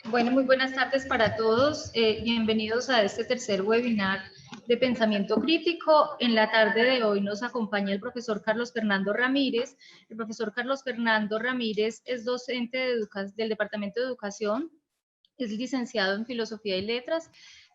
Bueno, muy buenas tardes para todos. Bienvenidos a este tercer webinar de pensamiento crítico. En la tarde de hoy nos acompaña el profesor Carlos Fernando Ramírez. El profesor Carlos Fernando Ramírez es docente del Departamento de Educación, es licenciado en Filosofía y Letras,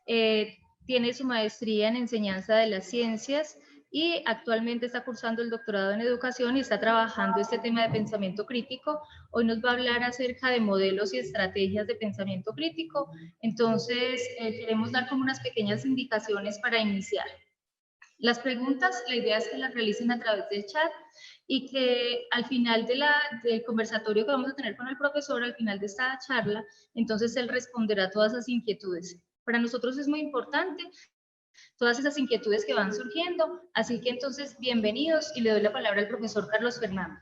tiene su maestría en Enseñanza de las Ciencias y actualmente está cursando el doctorado en Educación y está trabajando este tema de pensamiento crítico. Hoy nos va a hablar acerca de modelos y estrategias de pensamiento crítico. Entonces, queremos dar como unas pequeñas indicaciones para iniciar. Las preguntas, la idea es que las realicen a través del chat y que al final del conversatorio que vamos a tener con el profesor, al final de esta charla, entonces él responderá todas esas inquietudes. Para nosotros es muy importante todas esas inquietudes que van surgiendo, así que entonces bienvenidos y le doy la palabra al profesor Carlos Fernando.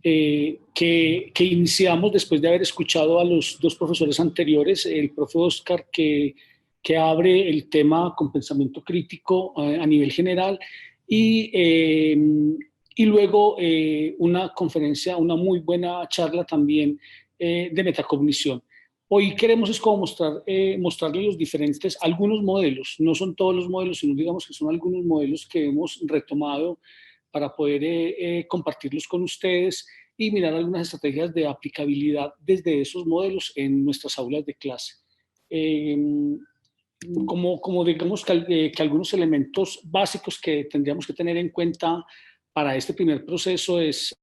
Que iniciamos después de haber escuchado a los dos profesores anteriores, el profe Oscar que abre el tema con pensamiento crítico a nivel general y luego una conferencia, una muy buena charla también de metacognición. Hoy queremos es como mostrarles los diferentes, algunos modelos, no son todos los modelos, sino digamos que son algunos modelos que hemos retomado para poder compartirlos con ustedes y mirar algunas estrategias de aplicabilidad desde esos modelos en nuestras aulas de clase. Como digamos que algunos elementos básicos que tendríamos que tener en cuenta para este primer proceso es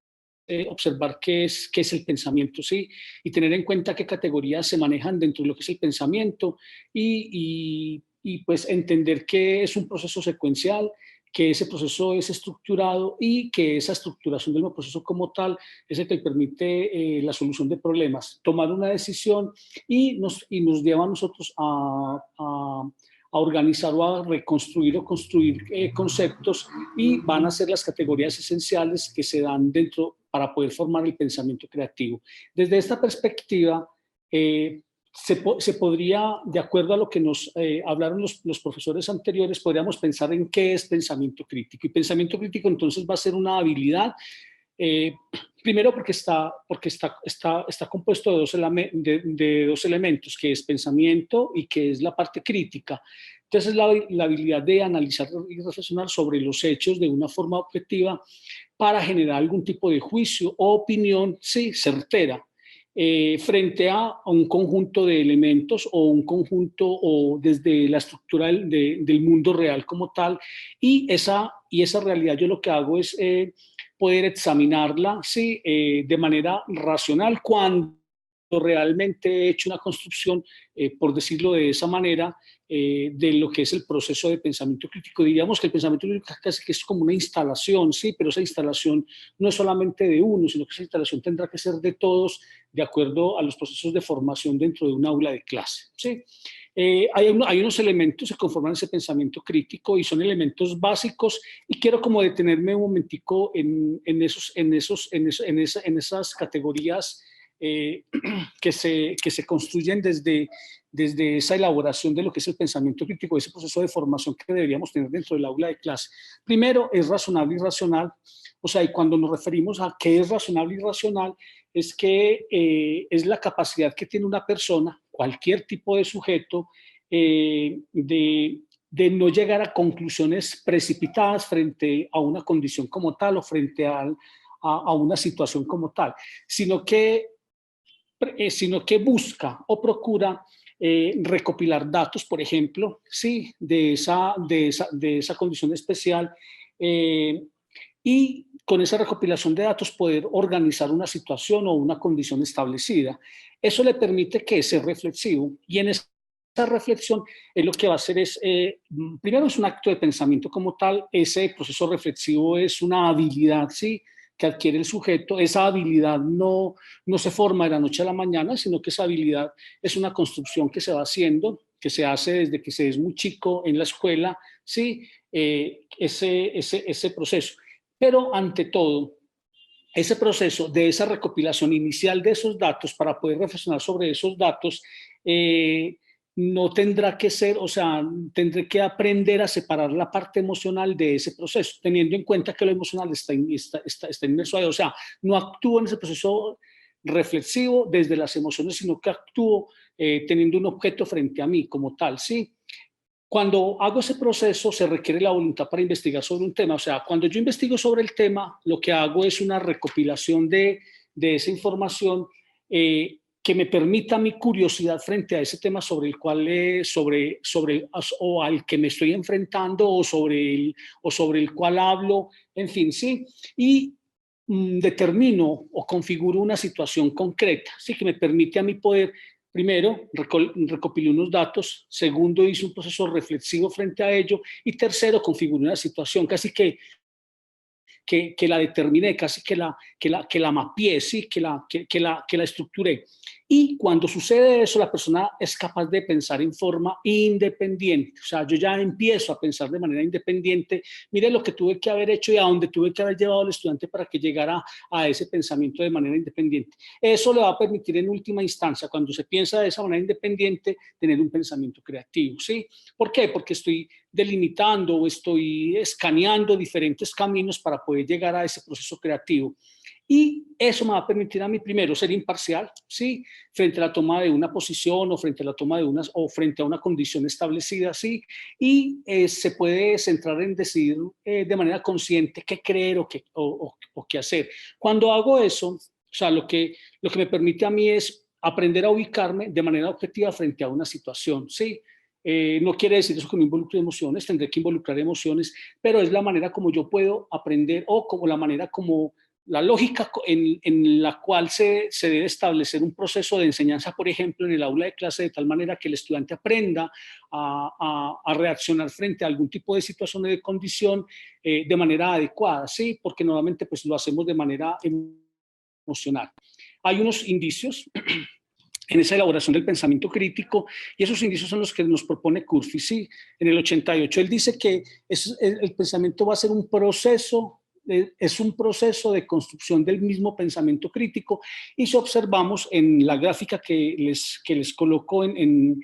observar qué es el pensamiento, ¿sí? Y tener en cuenta qué categorías se manejan dentro de lo que es el pensamiento y pues entender que es un proceso secuencial, que ese proceso es estructurado y que esa estructuración del proceso como tal es el que permite la solución de problemas, tomar una decisión y nos lleva a nosotros a organizar o a reconstruir o construir conceptos y van a ser las categorías esenciales que se dan dentro para poder formar el pensamiento creativo. Desde esta perspectiva, se podría, de acuerdo a lo que nos hablaron los profesores anteriores, podríamos pensar en qué es pensamiento crítico. Y pensamiento crítico entonces va a ser una habilidad, primero porque está compuesto de dos elementos, que es pensamiento y que es la parte crítica. Entonces la habilidad de analizar y reflexionar sobre los hechos de una forma objetiva para generar algún tipo de juicio o opinión, sí, certera, frente a un conjunto de elementos o un conjunto o desde la estructura del mundo real como tal, y esa realidad yo lo que hago es poder examinarla, sí, de manera racional cuando realmente he hecho una construcción, por decirlo de esa manera, de lo que es el proceso de pensamiento crítico. Diríamos que el pensamiento crítico casi que es como una instalación, sí, pero esa instalación no es solamente de uno, sino que esa instalación tendrá que ser de todos de acuerdo a los procesos de formación dentro de un aula de clase, sí. Hay unos elementos que conforman ese pensamiento crítico y son elementos básicos y quiero como detenerme un momentico en esas categorías que se construyen desde esa elaboración de lo que es el pensamiento crítico, ese proceso de formación que deberíamos tener dentro del aula de clase. Primero, es razonable y racional. O sea, y cuando nos referimos a qué es razonable y racional, es que es la capacidad que tiene una persona, cualquier tipo de sujeto, de no llegar a conclusiones precipitadas frente a una condición como tal o frente a una situación como tal, sino que busca o procura recopilar datos, por ejemplo, sí, de esa condición especial, y con esa recopilación de datos poder organizar una situación o una condición establecida. Eso le permite que sea reflexivo y en esa reflexión lo que va a hacer es, primero es un acto de pensamiento como tal, ese proceso reflexivo es una habilidad, ¿sí?, que adquiere el sujeto. Esa habilidad no se forma de la noche a la mañana, sino que esa habilidad es una construcción que se va haciendo, que se hace desde que se es muy chico en la escuela, ¿sí? Ese proceso. Pero ante todo, ese proceso de esa recopilación inicial de esos datos para poder reflexionar sobre esos datos, no tendrá que ser, o sea, tendré que aprender a separar la parte emocional de ese proceso, teniendo en cuenta que lo emocional está inmerso ahí. O sea, no actúo en ese proceso reflexivo desde las emociones, sino que actúo teniendo un objeto frente a mí como tal, ¿sí? Cuando hago ese proceso se requiere la voluntad para investigar sobre un tema. O sea, cuando yo investigo sobre el tema, lo que hago es una recopilación de esa información que me permita mi curiosidad frente a ese tema sobre el cual, o al que me estoy enfrentando o sobre el cual hablo, en fin, sí. Y determino o configuro una situación concreta, sí, que me permite a mí poder. Primero, recopilé unos datos. Segundo, hice un proceso reflexivo frente a ello. Y tercero, configuré una situación casi que la determiné, casi que la mapeé, ¿sí? que la estructuré. Y cuando sucede eso, la persona es capaz de pensar en forma independiente. O sea, yo ya empiezo a pensar de manera independiente. Mire lo que tuve que haber hecho y a dónde tuve que haber llevado al estudiante para que llegara a ese pensamiento de manera independiente. Eso le va a permitir en última instancia, cuando se piensa de esa manera independiente, tener un pensamiento creativo, ¿sí? ¿Por qué? Porque estoy delimitando o estoy escaneando diferentes caminos para poder llegar a ese proceso creativo. Y eso me va a permitir a mí primero ser imparcial, ¿sí? Frente a la toma de una posición o frente a la toma de frente a una condición establecida, ¿sí? Y se puede centrar en decidir de manera consciente qué creer o qué hacer. Cuando hago eso, o sea, lo que me permite a mí es aprender a ubicarme de manera objetiva frente a una situación, ¿sí? No quiere decir eso que no involucre emociones, tendré que involucrar emociones, pero es la manera como yo puedo aprender o como la manera como la lógica en la cual se debe establecer un proceso de enseñanza, por ejemplo, en el aula de clase, de tal manera que el estudiante aprenda a reaccionar frente a algún tipo de situación o de condición de manera adecuada, ¿sí? Porque normalmente pues, lo hacemos de manera emocional. Hay unos indicios en esa elaboración del pensamiento crítico, y esos indicios son los que nos propone Curfi, sí, en el 88. Él dice que el pensamiento va a ser un proceso, es un proceso de construcción del mismo pensamiento crítico, y si observamos en la gráfica que les coloco en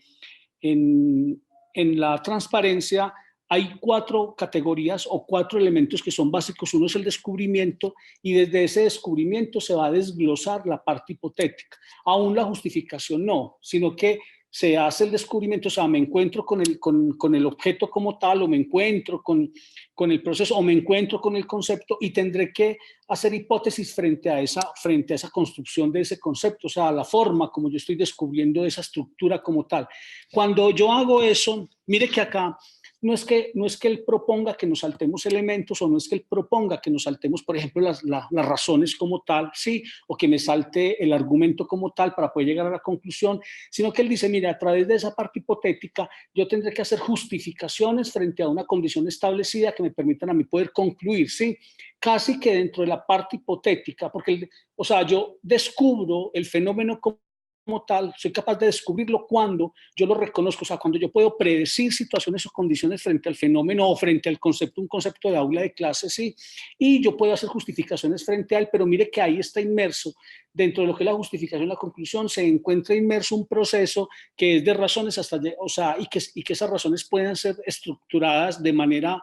la transparencia, hay 4 categorías o 4 elementos que son básicos. Uno es el descubrimiento, y desde ese descubrimiento se va a desglosar la parte hipotética. Aún la justificación no, sino que se hace el descubrimiento. O sea, me encuentro con el objeto como tal, o me encuentro con el proceso, o me encuentro con el concepto, y tendré que hacer hipótesis frente a esa construcción de ese concepto, o sea, la forma como yo estoy descubriendo esa estructura como tal. Cuando yo hago eso, mire que acá no es que él proponga que nos saltemos elementos, o no es que él proponga que nos saltemos, por ejemplo, las razones como tal, sí, o que me salte el argumento como tal para poder llegar a la conclusión, sino que él dice, mira, a través de esa parte hipotética yo tendré que hacer justificaciones frente a una condición establecida que me permitan a mí poder concluir, sí, casi que dentro de la parte hipotética, porque, o sea, yo descubro el fenómeno como tal, soy capaz de descubrirlo cuando yo lo reconozco, o sea, cuando yo puedo predecir situaciones o condiciones frente al fenómeno o frente al concepto, un concepto de aula de clase, sí, y yo puedo hacer justificaciones frente a él, pero mire que ahí está inmerso, dentro de lo que es la justificación, la conclusión, se encuentra inmerso un proceso que es de razones o sea, y que esas razones pueden ser estructuradas de manera,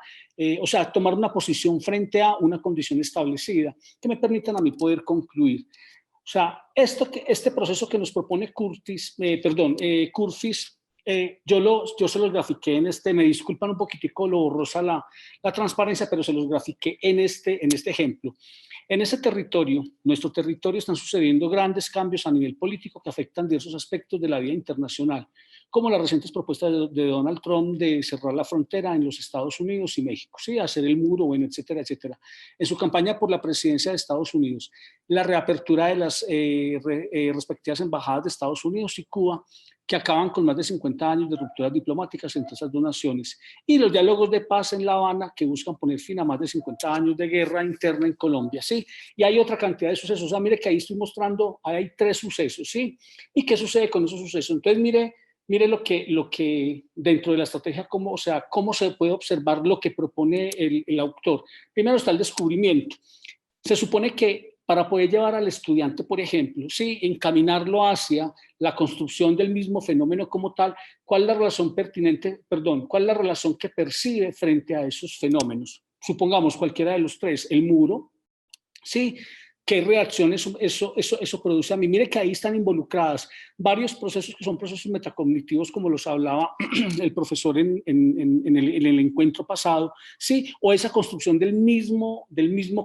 o sea, tomar una posición frente a una condición establecida, que me permitan a mí poder concluir. O sea, este proceso que nos propone Curtis, yo se los grafiqué me disculpan un poquitico lo borrosa la transparencia, pero se los grafiqué en este ejemplo. En ese territorio, nuestro territorio, están sucediendo grandes cambios a nivel político que afectan diversos aspectos de la vida internacional. como las recientes propuestas de Donald Trump de cerrar la frontera en los Estados Unidos y México, ¿sí? Hacer el muro, bueno, etcétera, etcétera. En su campaña por la presidencia de Estados Unidos, la reapertura de las respectivas embajadas de Estados Unidos y Cuba, que acaban con más de 50 años de rupturas diplomáticas entre esas dos naciones, y los diálogos de paz en La Habana, que buscan poner fin a más de 50 años de guerra interna en Colombia, ¿sí? Y hay otra cantidad de sucesos. O sea, mire que ahí estoy mostrando, hay 3 sucesos, ¿sí? ¿Y qué sucede con esos sucesos? Entonces, mire lo que dentro de la estrategia, cómo, o sea, cómo se puede observar lo que propone el autor. Primero está el descubrimiento. Se supone que para poder llevar al estudiante, por ejemplo, sí, encaminarlo hacia la construcción del mismo fenómeno como tal, ¿cuál es la relación pertinente, perdón, cuál es la relación que percibe frente a esos fenómenos? Supongamos cualquiera de los 3, el muro, ¿sí? ¿Qué reacciones eso produce a mí? Mire que ahí están involucradas varios procesos que son procesos metacognitivos, como los hablaba el profesor en el encuentro pasado, ¿sí? O esa construcción del mismo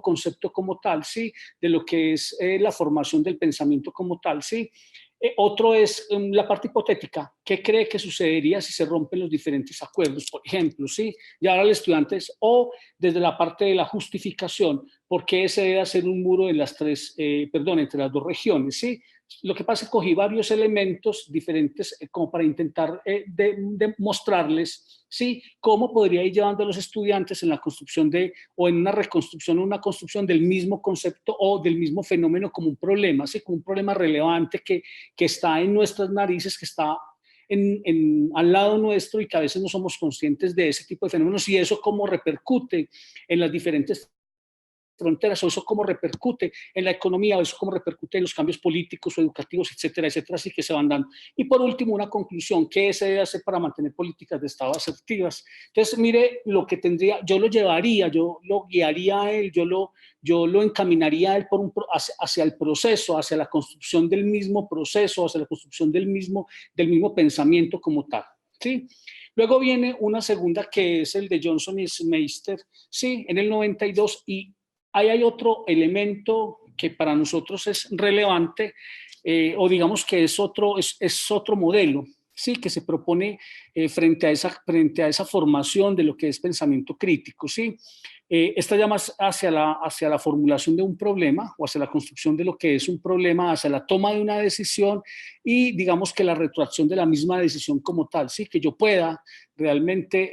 concepto como tal, ¿sí? De lo que es la formación del pensamiento como tal, ¿sí? Otro es la parte hipotética. ¿Qué cree que sucedería si se rompen los diferentes acuerdos? Por ejemplo, ¿sí? Llevar al estudiante o desde la parte de la justificación, ¿por qué se debe hacer un muro en las entre las dos regiones? ¿Sí? Lo que pasa es que cogí varios elementos diferentes como para intentar mostrarles, ¿sí? Cómo podría ir llevando a los estudiantes en la construcción o en una reconstrucción o una construcción del mismo concepto o del mismo fenómeno como un problema, ¿sí? Como un problema relevante que está en nuestras narices, que está al lado nuestro y que a veces no somos conscientes de ese tipo de fenómenos, y eso cómo repercute en las diferentes fronteras, o eso cómo repercute en la economía, o eso cómo repercute en los cambios políticos o educativos, etcétera, etcétera, así que se van dando. Y por último, una conclusión: ¿qué se debe hacer para mantener políticas de Estado asertivas? Entonces, mire lo que tendría, yo lo llevaría, yo lo guiaría a él, yo lo encaminaría a él hacia el proceso, hacia la construcción del mismo proceso, hacia la construcción del mismo pensamiento como tal, ¿sí? Luego viene una segunda, que es el de Johnson y Meister, sí, en el 92, y ahí hay otro elemento que para nosotros es relevante, o digamos que es otro modelo, sí, que se propone frente a esa formación de lo que es pensamiento crítico, sí. Está ya más hacia la formulación de un problema, o hacia la construcción de lo que es un problema, hacia la toma de una decisión y digamos que la retroacción de la misma decisión como tal, sí, que yo pueda realmente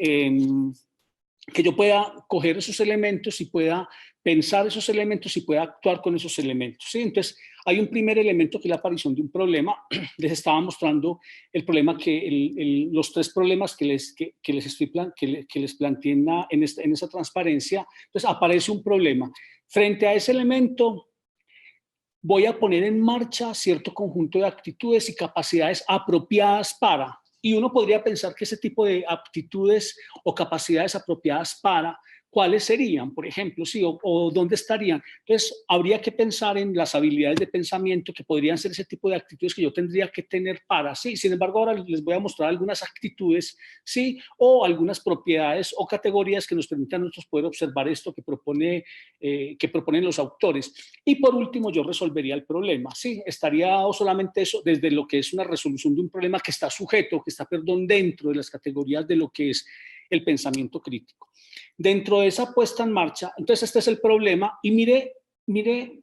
que yo pueda coger esos elementos y pueda pensar esos elementos y pueda actuar con esos elementos, ¿sí? Entonces, hay un primer elemento que es la aparición de un problema. Les estaba mostrando el problema, los 3 problemas que les planteé en esa transparencia. Entonces, aparece un problema. Frente a ese elemento, voy a poner en marcha cierto conjunto de actitudes y capacidades apropiadas para, y uno podría pensar que ese tipo de aptitudes o capacidades apropiadas para, ¿cuáles serían? Por ejemplo, sí, o dónde estarían. Entonces, habría que pensar en las habilidades de pensamiento que podrían ser ese tipo de actitudes que yo tendría que tener para, sí. Sin embargo, ahora les voy a mostrar algunas actitudes, sí, o algunas propiedades o categorías que nos permitan a nosotros poder observar esto que proponen los autores. Y por último, yo resolvería el problema, sí. Estaría solamente eso desde lo que es una resolución de un problema que está sujeto, que está, perdón, dentro de las categorías de lo que es el pensamiento crítico. Dentro de esa puesta en marcha, entonces este es el problema, y mire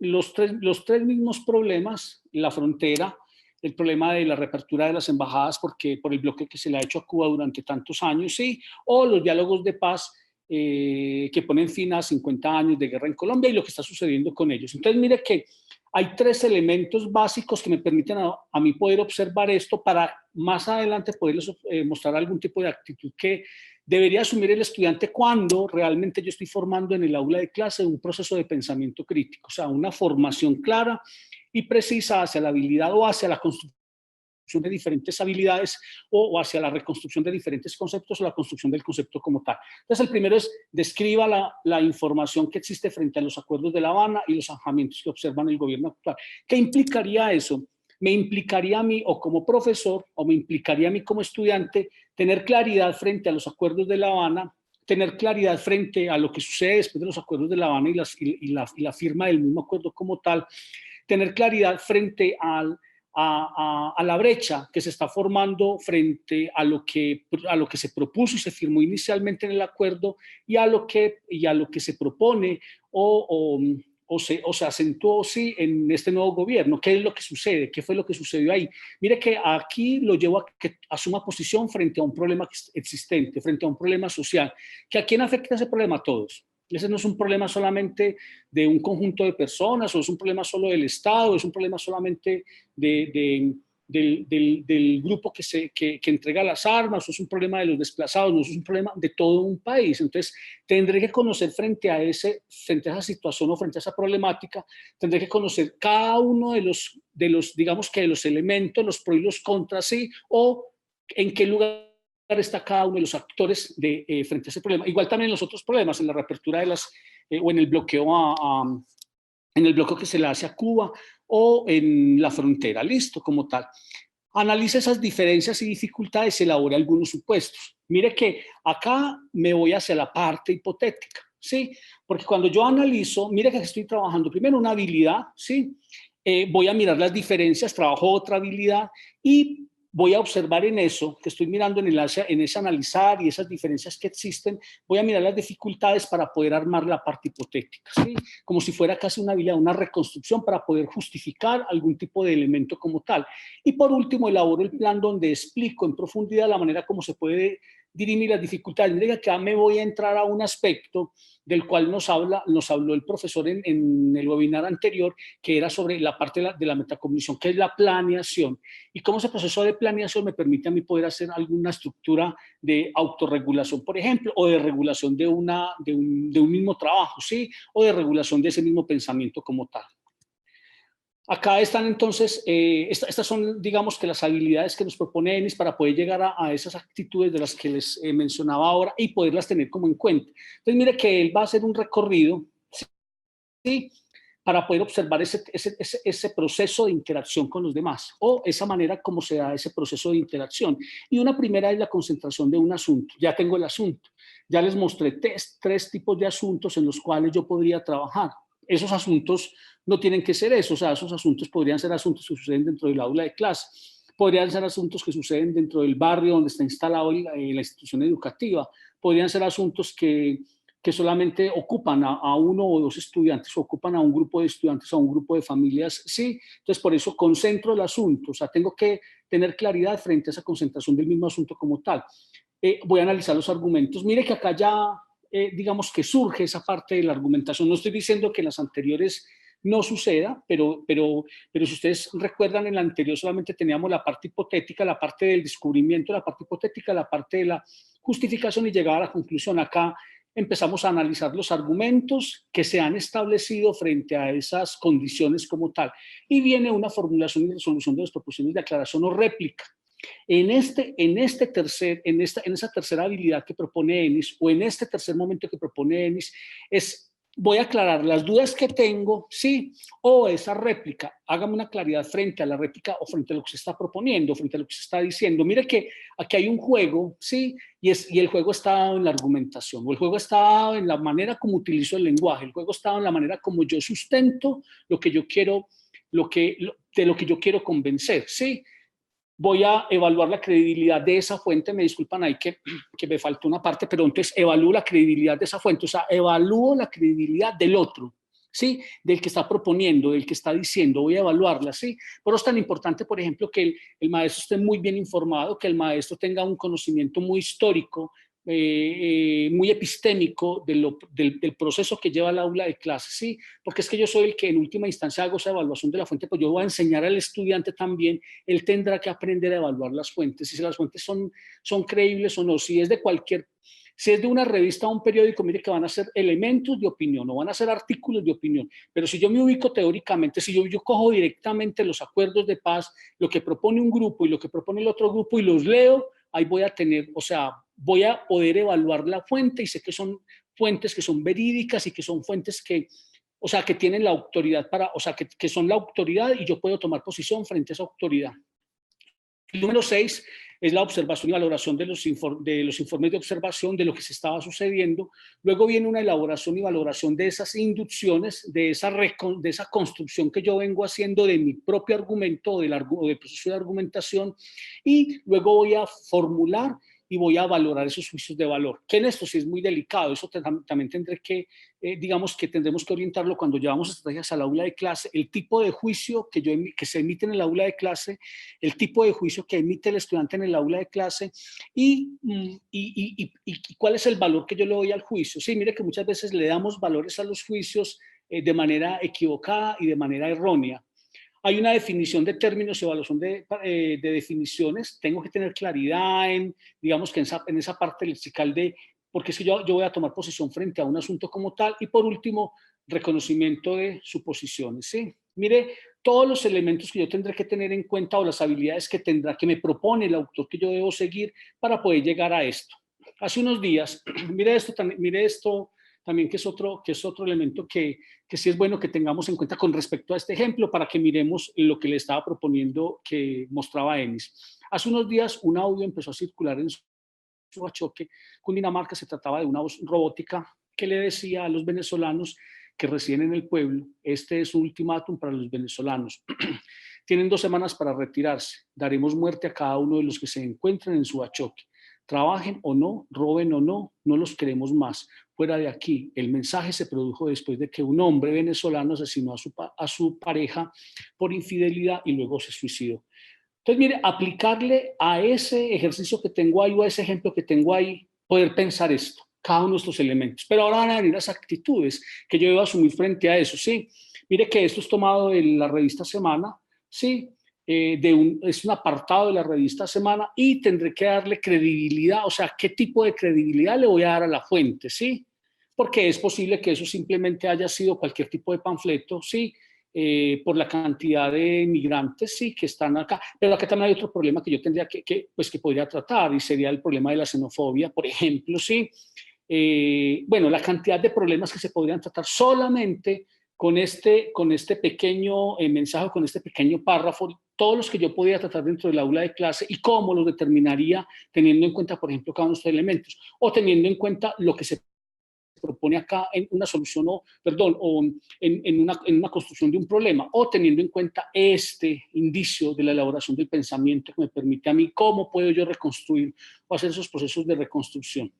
los tres mismos problemas: la frontera, el problema de la reapertura de las embajadas por el bloqueo que se le ha hecho a Cuba durante tantos años, sí, o los diálogos de paz que ponen fin a 50 años de guerra en Colombia y lo que está sucediendo con ellos. Entonces, mire que hay 3 elementos básicos que me permiten a mí poder observar esto para más adelante poderles mostrar algún tipo de actitud que debería asumir el estudiante cuando realmente yo estoy formando en el aula de clase un proceso de pensamiento crítico, o sea, una formación clara y precisa hacia la habilidad o hacia la construcción de diferentes habilidades o hacia la reconstrucción de diferentes conceptos o la construcción del concepto como tal. Entonces, el primero es: describa la información que existe frente a los acuerdos de La Habana y los zanjamientos que observan el gobierno actual. ¿Qué implicaría eso? Me implicaría a mí, o como profesor, o me implicaría a mí como estudiante, tener claridad frente a los acuerdos de La Habana, tener claridad frente a lo que sucede después de los acuerdos de La Habana y la firma del mismo acuerdo como tal, tener claridad frente a la brecha que se está formando frente a lo que se propuso y se firmó inicialmente en el acuerdo y a lo que se propone o se acentuó sí en este nuevo gobierno. ¿Qué es lo que sucede? ¿Qué fue lo que sucedió ahí? Mire que aquí lo llevo a que asuma posición frente a un problema existente, frente a un problema social. ¿Que a quién afecta ese problema? A todos. Ese no es un problema solamente de un conjunto de personas, o es un problema solo del Estado, es un problema solamente del grupo que entrega las armas, o es un problema de los desplazados, no, es un problema de todo un país. Entonces, tendré que conocer frente a esa situación o frente a esa problemática, tendré que conocer cada uno de los digamos que de los elementos, los pros y los contras, sí, o en qué lugar está cada uno de los actores frente a ese problema. Igual también en los otros problemas, en la reapertura de o en el bloqueo en el bloqueo que se le hace a Cuba o en la frontera, listo, como tal. Analiza esas diferencias y dificultades, elabora algunos supuestos. Mire que acá me voy hacia la parte hipotética, ¿sí? Porque cuando yo analizo, mire que estoy trabajando primero una habilidad, ¿sí? Voy a mirar las diferencias, trabajo otra habilidad y voy a observar en eso, que estoy mirando en ese analizar y esas diferencias que existen, voy a mirar las dificultades para poder armar la parte hipotética, ¿sí? Como si fuera casi una habilidad, una reconstrucción para poder justificar algún tipo de elemento como tal. Y por último, elaboro el plan donde explico en profundidad la manera como se puede dirimir las dificultades. Mira que acá me voy a entrar a un aspecto del cual nos habló el profesor en el webinar anterior, que era sobre la parte de la metacognición, que es la planeación, y cómo ese proceso de planeación me permite a mí poder hacer alguna estructura de autorregulación, por ejemplo, o de regulación de un mismo trabajo, ¿sí? O de regulación de ese mismo pensamiento como tal. Acá están entonces, estas son, digamos, que las habilidades que nos propone ENIS para poder llegar a esas actitudes de las que les mencionaba ahora y poderlas tener como en cuenta. Entonces, mire que él va a hacer un recorrido, ¿sí? Para poder observar ese proceso de interacción con los demás, o esa manera como se da ese proceso de interacción. Y una primera es la concentración de un asunto. Ya tengo el asunto. Ya les mostré tres tipos de asuntos en los cuales yo podría trabajar. Esos asuntos no tienen que ser eso, o sea, esos asuntos podrían ser asuntos que suceden dentro del aula de clase, podrían ser asuntos que suceden dentro del barrio donde está instalado la institución educativa, podrían ser asuntos que solamente ocupan a uno o dos estudiantes, ocupan a un grupo de estudiantes, a un grupo de familias, sí. Entonces, por eso concentro el asunto, o sea, tengo que tener claridad frente a esa concentración del mismo asunto como tal. Voy a analizar los argumentos. Mire que acá ya, digamos que surge esa parte de la argumentación. No estoy diciendo que en las anteriores no suceda, pero si ustedes recuerdan, en la anterior solamente teníamos la parte hipotética, la parte del descubrimiento, la parte hipotética, la parte de la justificación y llegar a la conclusión. Acá empezamos a analizar los argumentos que se han establecido frente a esas condiciones como tal. Y viene una formulación y resolución de las proposiciones de aclaración o réplica. En esa tercera habilidad que propone ENIS, o en este tercer momento que propone ENIS, voy a aclarar las dudas que tengo, sí, o esa réplica, hágame una claridad frente a la réplica o frente a lo que se está proponiendo, frente a lo que se está diciendo. Mire que aquí hay un juego, sí, y el juego está dado en la argumentación, o el juego está dado en la manera como utilizo el lenguaje, el juego está dado en la manera como yo sustento lo que yo quiero, de lo que yo quiero convencer, sí. Voy a evaluar la credibilidad de esa fuente, me disculpan ahí que me faltó una parte, pero entonces evalúo la credibilidad de esa fuente, o sea, evalúo la credibilidad del otro, ¿sí? Del que está proponiendo, del que está diciendo, voy a evaluarla, ¿sí? Por eso es tan importante, por ejemplo, que el maestro esté muy bien informado, que el maestro tenga un conocimiento muy histórico, muy epistémico del proceso que lleva el aula de clase, ¿sí? Porque es que yo soy el que en última instancia hago esa evaluación de la fuente, pues yo voy a enseñar al estudiante también, él tendrá que aprender a evaluar las fuentes, si las fuentes son creíbles o no, si es de una revista o un periódico, mire que van a ser elementos de opinión, no van a ser artículos de opinión, pero si yo me ubico teóricamente, si yo cojo directamente los acuerdos de paz, lo que propone un grupo y lo que propone el otro grupo y los leo, ahí voy a tener, o sea, voy a poder evaluar la fuente y sé que son fuentes que son verídicas y que son fuentes que, o sea, que tienen la autoridad o sea, que son la autoridad y yo puedo tomar posición frente a esa autoridad. El número 6 es la observación y valoración de los informes de observación de lo que se estaba sucediendo. Luego viene una elaboración y valoración de esas inducciones, de esa construcción que yo vengo haciendo de mi propio argumento o del proceso de argumentación, y luego voy a formular y voy a valorar esos juicios de valor, que en esto sí es muy delicado. Eso también tendré que, digamos que tendremos que orientarlo cuando llevamos estrategias al aula de clase, el tipo de juicio que se emite en el aula de clase, el tipo de juicio que emite el estudiante en el aula de clase y cuál es el valor que yo le doy al juicio. Sí, mire que muchas veces le damos valores a los juicios de manera equivocada y de manera errónea. Hay una definición de términos y evaluación de definiciones. Tengo que tener claridad digamos que en esa parte lexical porque es que yo voy a tomar posición frente a un asunto como tal. Y por último, reconocimiento de suposiciones. ¿Sí? Mire, todos los elementos que yo tendré que tener en cuenta o las habilidades que me propone el autor que yo debo seguir para poder llegar a esto. Hace unos días, mire esto también que es otro elemento que sí es bueno que tengamos en cuenta con respecto a este ejemplo para que miremos lo que le estaba proponiendo que mostraba Enis. Hace unos días un audio empezó a circular en Suachoque, Cundinamarca. Se trataba de una voz robótica que le decía a los venezolanos que residen en el pueblo: este es un ultimátum para los venezolanos. Tienen 2 semanas para retirarse. Daremos muerte a cada uno de los que se encuentren en Suachoque. Trabajen o no, roben o no, no los queremos más. Fuera de aquí. El mensaje se produjo después de que un hombre venezolano asesinó a su pareja por infidelidad y luego se suicidó. Entonces, mire, aplicarle a ese ejercicio que tengo ahí o a ese ejemplo que tengo ahí, poder pensar esto, cada uno de estos elementos. Pero ahora van a venir las actitudes que yo debo asumir frente a eso, ¿sí? Mire que esto es tomado de la revista Semana, ¿sí? Es un apartado de la revista Semana y tendré que darle credibilidad, o sea, ¿qué tipo de credibilidad le voy a dar a la fuente, sí? Porque es posible que eso simplemente haya sido cualquier tipo de panfleto, sí, por la cantidad de migrantes, sí, que están acá. Pero acá también hay otro problema que yo tendría que podría tratar, y sería el problema de la xenofobia, por ejemplo, sí. Bueno, la cantidad de problemas que se podrían tratar solamente con este pequeño mensaje, con este pequeño párrafo, todos los que yo podía tratar dentro del aula de clase y cómo los determinaría teniendo en cuenta, por ejemplo, cada uno de estos elementos, o teniendo en cuenta lo que se propone acá en una solución o en una construcción de un problema, o teniendo en cuenta este indicio de la elaboración del pensamiento que me permite a mí cómo puedo yo reconstruir o hacer esos procesos de reconstrucción.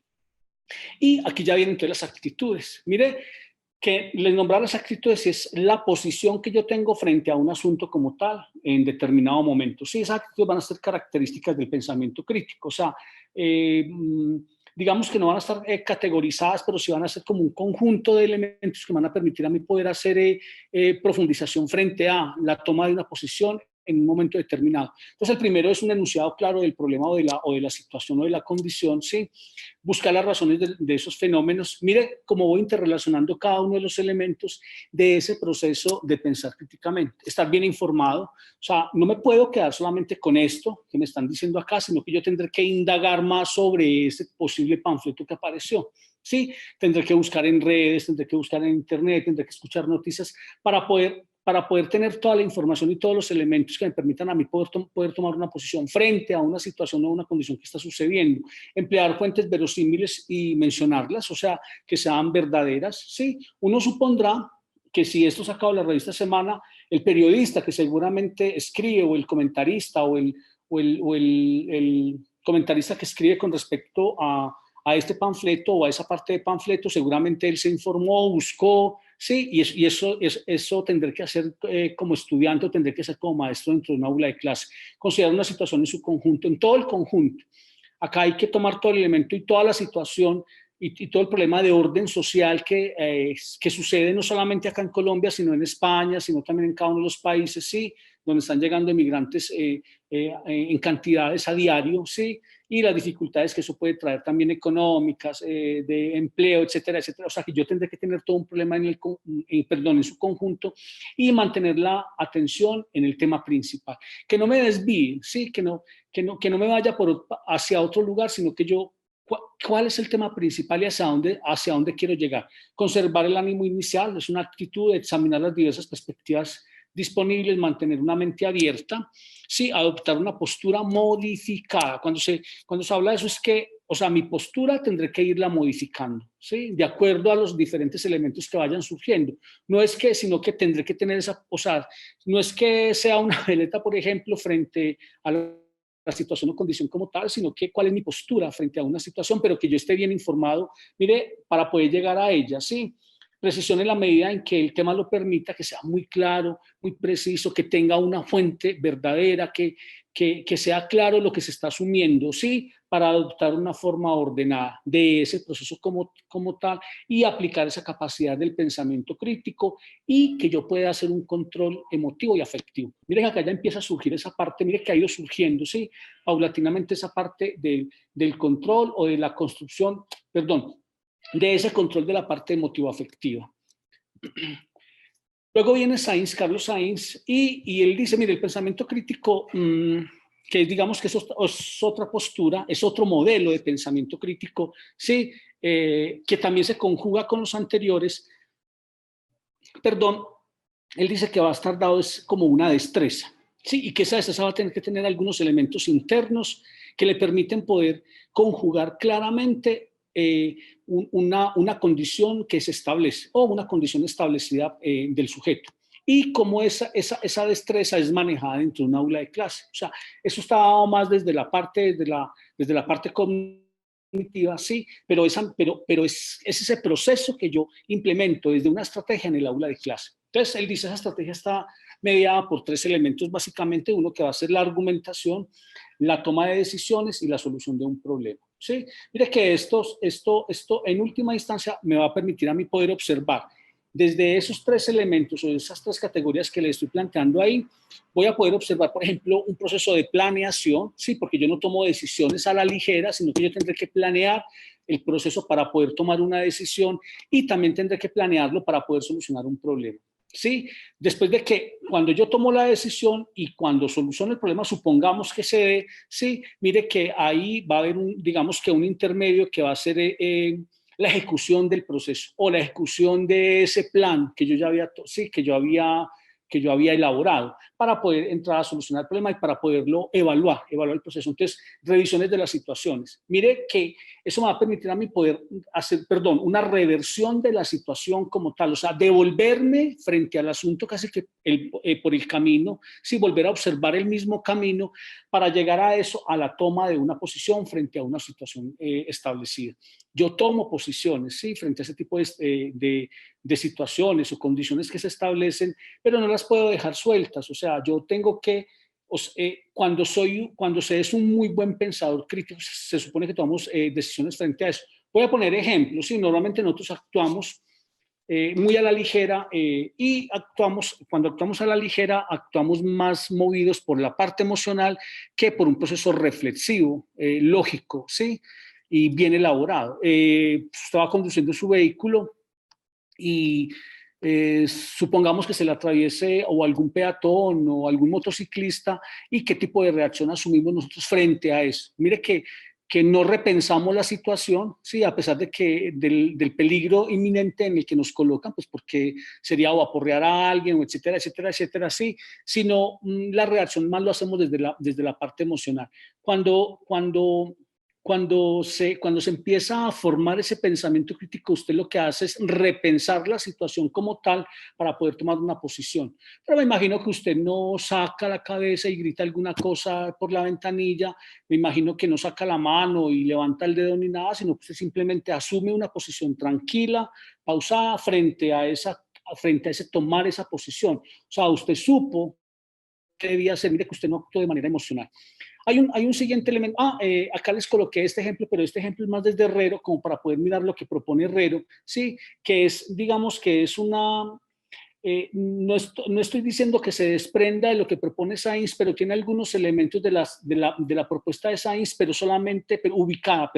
Y aquí ya vienen todas las actitudes. Mire, que les nombrar las actitudes es la posición que yo tengo frente a un asunto como tal en determinado momento. Sí, esas actitudes van a ser características del pensamiento crítico, o sea, digamos que no van a estar categorizadas, pero sí van a ser como un conjunto de elementos que van a permitir a mí poder hacer profundización frente a la toma de una posición en un momento determinado. Entonces, el primero es un enunciado claro del problema o de la situación o de la condición, ¿sí? Buscar las razones de esos fenómenos. Mire cómo voy interrelacionando cada uno de los elementos de ese proceso de pensar críticamente. Estar bien informado, o sea, no me puedo quedar solamente con esto que me están diciendo acá, sino que yo tendré que indagar más sobre ese posible panfleto que apareció. Sí, tendré que buscar en redes, tendré que buscar en internet, tendré que escuchar noticias para poder tener toda la información y todos los elementos que me permitan a mí poder tomar una posición frente a una situación o una condición que está sucediendo. Emplear fuentes verosímiles y mencionarlas, o sea, que sean verdaderas. Sí, uno supondrá que si esto sacado de la revista Semana, el periodista que seguramente escribe, o el comentarista, o el comentarista que escribe con respecto a este panfleto o a esa parte de panfleto, seguramente él se informó, buscó, sí, y eso tendré que hacer como estudiante, o tendré que hacer como maestro dentro de una aula de clase. Considerar una situación en su conjunto, en todo el conjunto. Acá hay que tomar todo el elemento y toda la situación y todo el problema de orden social que sucede no solamente acá en Colombia, sino en España, sino también en cada uno de los países, sí, donde están llegando emigrantes en cantidades a diario, sí, y las dificultades que eso puede traer también económicas, de empleo, etcétera, etcétera. O sea, que yo tendré que tener todo un problema en su conjunto, y mantener la atención en el tema principal. Que no me desvíe, sí, que no me vaya hacia otro lugar, sino que yo, ¿cuál es el tema principal y hacia dónde quiero llegar? Conservar el ánimo inicial es una actitud de examinar las diversas perspectivas disponibles, mantener una mente abierta, sí, adoptar una postura modificada. Cuando se habla de eso es que, o sea, mi postura tendré que irla modificando, ¿sí? De acuerdo a los diferentes elementos que vayan surgiendo. No es que, sino que tendré que tener esa, o sea, no es que sea una veleta, por ejemplo, frente a la situación o condición como tal, sino que cuál es mi postura frente a una situación, pero que yo esté bien informado, mire, para poder llegar a ella, ¿sí? Precisión en la medida en que el tema lo permita, que sea muy claro, muy preciso, que tenga una fuente verdadera, que sea claro lo que se está asumiendo, ¿sí? Para adoptar una forma ordenada de ese proceso como tal y aplicar esa capacidad del pensamiento crítico y que yo pueda hacer un control emotivo y afectivo. Mire que acá ya empieza a surgir esa parte, mire que ha ido surgiendo, ¿sí? Paulatinamente esa parte del control o de la construcción, perdón, de ese control de la parte emotivo-afectiva. Luego viene Sainz, Carlos Sainz, y él dice, mire, el pensamiento crítico, que digamos que es otra postura, es otro modelo de pensamiento crítico, sí, que también se conjuga con los anteriores, perdón, él dice que va a estar dado es como una destreza, sí, y que esa destreza va a tener que tener algunos elementos internos que le permiten poder conjugar claramente una condición que se establece o una condición establecida del sujeto. Y cómo esa destreza es manejada dentro de un aula de clase. O sea, eso está dado más desde la parte cognitiva, sí, pero es ese proceso que yo implemento desde una estrategia en el aula de clase. Entonces, él dice, esa estrategia está mediada por tres elementos, básicamente, uno que va a ser la argumentación, la toma de decisiones y la solución de un problema. ¿Sí? Mire que esto en última instancia me va a permitir a mí poder observar desde esos tres elementos o esas tres categorías que le estoy planteando ahí, voy a poder observar, por ejemplo, un proceso de planeación, sí, porque yo no tomo decisiones a la ligera, sino que yo tendré que planear el proceso para poder tomar una decisión y también tendré que planearlo para poder solucionar un problema. ¿Sí? Después de que cuando yo tomo la decisión y cuando soluciono el problema, supongamos que se dé, sí, mire que ahí va a haber digamos que un intermedio que va a ser la ejecución del proceso o la ejecución de ese plan que yo ya había, sí, que yo había elaborado para poder entrar a solucionar el problema y para poderlo evaluar el proceso. Entonces, revisiones de las situaciones. Mire que eso me va a permitir a mí poder hacer, una reversión de la situación como tal, o sea, devolverme frente al asunto casi que por el camino, sí, volver a observar el mismo camino para llegar a eso, a la toma de una posición frente a una situación establecida. Yo tomo posiciones, sí, frente a ese tipo de situaciones o condiciones que se establecen, pero no las puedo dejar sueltas. O sea, yo tengo que, cuando se es un muy buen pensador crítico, se supone que tomamos decisiones frente a eso. Voy a poner ejemplos. Sí, normalmente nosotros actuamos muy a la ligera y cuando actuamos a la ligera, actuamos más movidos por la parte emocional que por un proceso reflexivo, lógico, ¿sí? Y bien elaborado. Estaba conduciendo su vehículo y supongamos que se le atraviese o algún peatón o algún motociclista y qué tipo de reacción asumimos nosotros frente a eso. Mire que no repensamos la situación, sí, a pesar de que del peligro inminente en el que nos colocan, pues porque sería o aporrear a alguien, o etcétera, etcétera, etcétera, sí, sino la reacción más lo hacemos desde la parte emocional. Cuando se empieza a formar ese pensamiento crítico, usted lo que hace es repensar la situación como tal para poder tomar una posición. Pero me imagino que usted no saca la cabeza y grita alguna cosa por la ventanilla, me imagino que no saca la mano y levanta el dedo ni nada, sino que usted simplemente asume una posición tranquila, pausada frente a ese tomar esa posición. O sea, usted supo que debía hacer, mire que usted no actuó de manera emocional. Hay un siguiente elemento. Acá les coloqué este ejemplo, pero este ejemplo es más desde Herrero, como para poder mirar lo que propone Herrero, ¿sí? Que es, digamos, que es no estoy diciendo que se desprenda de lo que propone Sainz, pero tiene algunos elementos de la propuesta de Sainz, pero ubicada,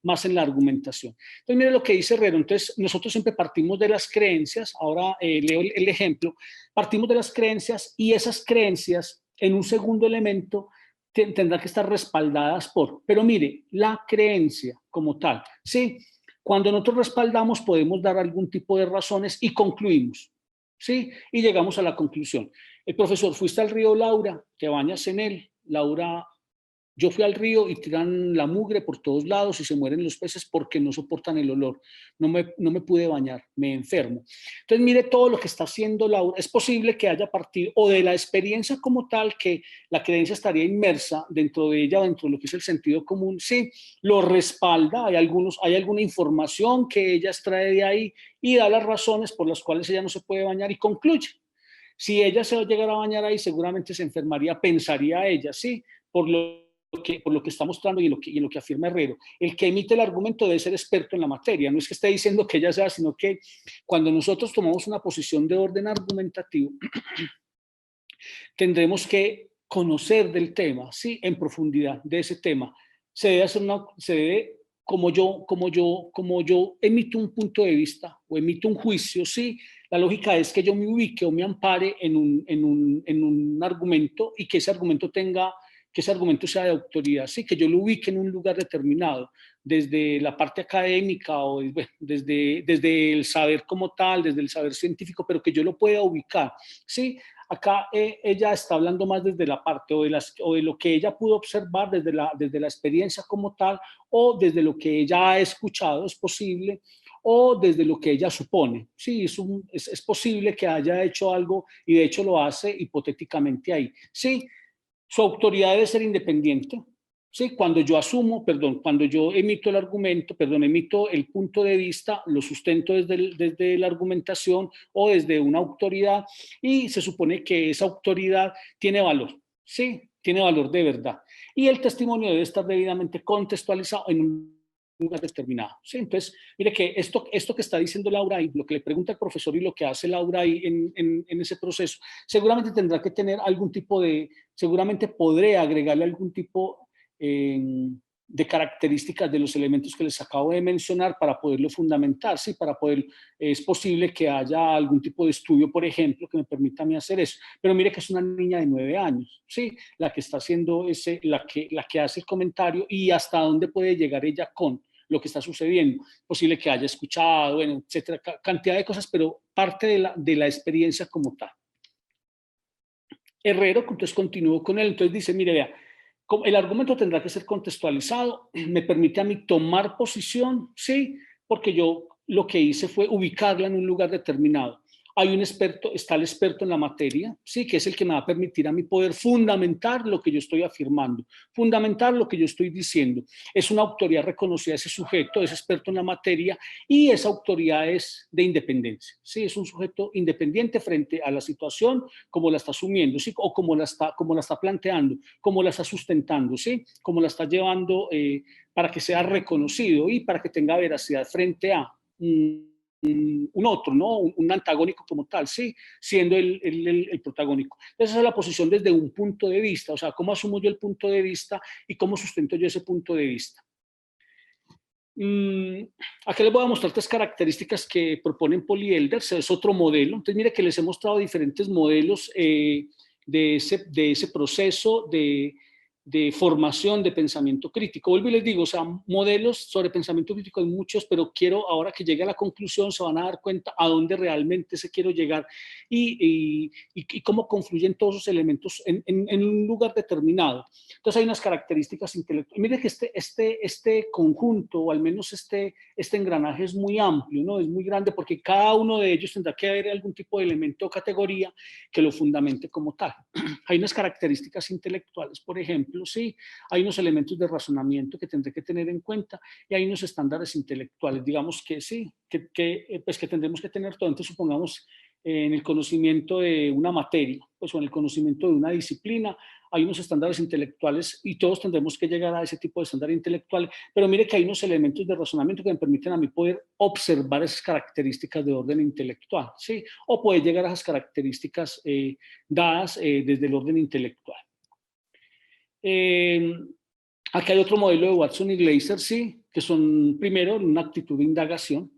más en la argumentación. Entonces, mire lo que dice Herrero. Entonces, nosotros siempre partimos de las creencias. Ahora leo el ejemplo. Partimos de las creencias y esas creencias, en un segundo elemento, tendrán que estar respaldadas pero mire, la creencia como tal, ¿sí? Cuando nosotros respaldamos podemos dar algún tipo de razones y concluimos. ¿sí? Y llegamos a la conclusión. El profesor, fuiste al río Laura, te bañas en él. Laura, yo fui al río y tiran la mugre por todos lados y se mueren los peces porque no soportan el olor. No me pude bañar, me enfermo. Entonces, mire todo lo que está haciendo Laura. Es posible que haya partido o de la experiencia como tal, que la creencia estaría inmersa dentro de ella, dentro de lo que es el sentido común. Sí, lo respalda. Hay alguna información que ella extrae de ahí y da las razones por las cuales ella no se puede bañar y concluye. Si ella se va a llegar a bañar ahí, seguramente se enfermaría, pensaría ella, sí, por lo que está mostrando y en lo que afirma Herrero. El que emite el argumento debe ser experto en la materia, no es que esté diciendo que ella sea, sino que cuando nosotros tomamos una posición de orden argumentativo, tendremos que conocer del tema, ¿sí? En profundidad de ese tema. Se debe, como yo emito un punto de vista o emito un juicio, ¿sí? La lógica es que yo me ubique o me ampare en un argumento y que ese argumento sea de autoridad, ¿sí? Que yo lo ubique en un lugar determinado, desde la parte académica o desde el saber como tal, desde el saber científico, pero que yo lo pueda ubicar, ¿sí? Acá ella está hablando más desde la parte o de lo que ella pudo observar desde la experiencia como tal, o desde lo que ella ha escuchado, es posible, o desde lo que ella supone. Sí, es posible que haya hecho algo y de hecho lo hace hipotéticamente ahí. Sí, su autoridad debe ser independiente. Sí, cuando yo emito el argumento, emito el punto de vista, lo sustento desde la argumentación o desde una autoridad y se supone que esa autoridad tiene valor, sí, tiene valor de verdad. Y el testimonio debe estar debidamente contextualizado en un lugar determinado. ¿Sí? Entonces, mire que esto que está diciendo Laura ahí, lo que le pregunta el profesor y lo que hace Laura ahí en ese proceso, seguramente tendrá que tener seguramente podré agregarle algún tipo de características de los elementos que les acabo de mencionar para poderlo fundamentar, ¿sí? Es posible que haya algún tipo de estudio, por ejemplo, que me permita a mí hacer eso. Pero mire que es una niña de 9 años, ¿sí? La que está haciendo la que hace el comentario y hasta dónde puede llegar ella con lo que está sucediendo. Posible que haya escuchado, bueno, etcétera, cantidad de cosas, pero parte de la experiencia como tal. Herrero, entonces continúo con él, entonces dice, mire, vea, el argumento tendrá que ser contextualizado, me permite a mí tomar posición, sí, porque yo lo que hice fue ubicarla en un lugar determinado. Hay un experto, está el experto en la materia, sí, que es el que me va a permitir a mí poder fundamentar lo que yo estoy afirmando, fundamentar lo que yo estoy diciendo. Es una autoridad reconocida, ese sujeto es experto en la materia y esa autoridad es de independencia, sí, es un sujeto independiente frente a la situación como la está asumiendo, ¿sí? O como la está planteando, como la está sustentando, ¿sí? Como la está llevando para que sea reconocido y para que tenga veracidad frente a un otro, ¿no? Un antagónico como tal, ¿sí? Siendo el protagónico. Esa es la posición desde un punto de vista, o sea, cómo asumo yo el punto de vista y cómo sustento yo ese punto de vista. Aquí les voy a mostrar 3 características que proponen Polyelders, es otro modelo. Entonces, mire que les he mostrado diferentes modelos de ese proceso de formación de pensamiento crítico. Vuelvo y les digo, o sea, modelos sobre pensamiento crítico hay muchos, pero quiero, ahora que llegue a la conclusión, se van a dar cuenta a dónde realmente se quiero llegar y cómo confluyen todos esos elementos en un lugar determinado. Entonces hay unas características intelectuales. Mire que este conjunto, o al menos este engranaje es muy amplio, ¿no? Es muy grande porque cada uno de ellos tendrá que haber algún tipo de elemento o categoría que lo fundamente como tal. Hay unas características intelectuales, por ejemplo, sí, hay unos elementos de razonamiento que tendré que tener en cuenta y hay unos estándares intelectuales, digamos que sí, pues que tendremos que tener todo. Entonces, supongamos en el conocimiento de una materia, pues o en el conocimiento de una disciplina, hay unos estándares intelectuales y todos tendremos que llegar a ese tipo de estándar intelectual, pero mire que hay unos elementos de razonamiento que me permiten a mí poder observar esas características de orden intelectual, ¿sí? O poder llegar a esas características dadas desde el orden intelectual. Aquí hay otro modelo de Watson y Glaser, sí, que son primero una actitud de indagación.